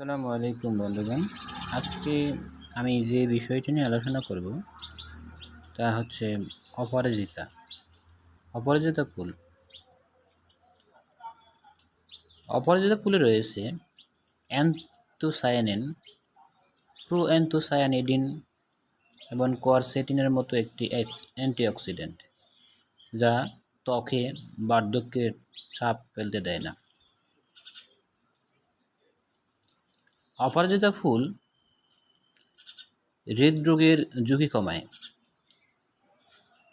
আসসালামু আলাইকুম বন্ধুগণ। আজকে আমি যে বিষয়টি নিয়ে আলোচনা করব তা হচ্ছে অপরাজিতা। অপরাজিতা ফুল। অপরাজিতা ফুলে রয়েছে অ্যান্থোসায়ানিন, প্রোঅ্যান্থোসায়ানিডিন এবং কোয়ারসেটিনের মতো একটি অ্যান্টিঅক্সিডেন্ট, যা ত্বকে বার্ধক্যের ছাপ ফেলতে দেয় না। অপরাজিতা ফুল হৃদরোগের ঝুঁকি কমায়।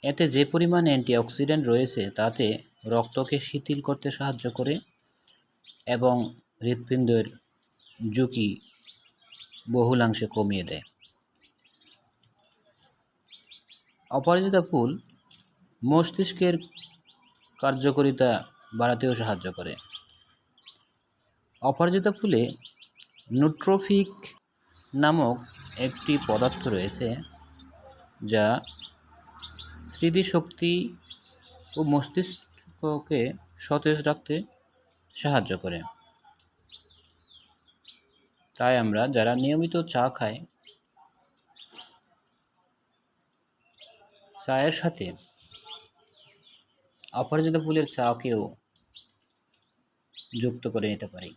এতে যে পরিমাণ অ্যান্টিঅক্সিডেন্ট রয়েছে তাতে রক্তকে শিথিল করতে সাহায্য করে এবং হৃৎপিণ্ডের ঝুঁকি বহুলাংশে কমিয়ে দেয়। অপরাজিতা ফুল মস্তিষ্কের কার্যকারিতা বাড়াতেও সাহায্য করে। অপরাজিতা ফুলে নিউট্রোফিক নামক একটি পদার্থ রয়েছে যা স্মৃতিশক্তি ও মস্তিষ্ককে সতেজ রাখতে সাহায্য করে। তাই আমরা যারা নিয়মিত চা খাই, চায়ের সাথে অপরাজিতা ফুলের চাকেও যুক্ত করে নিতে পারি।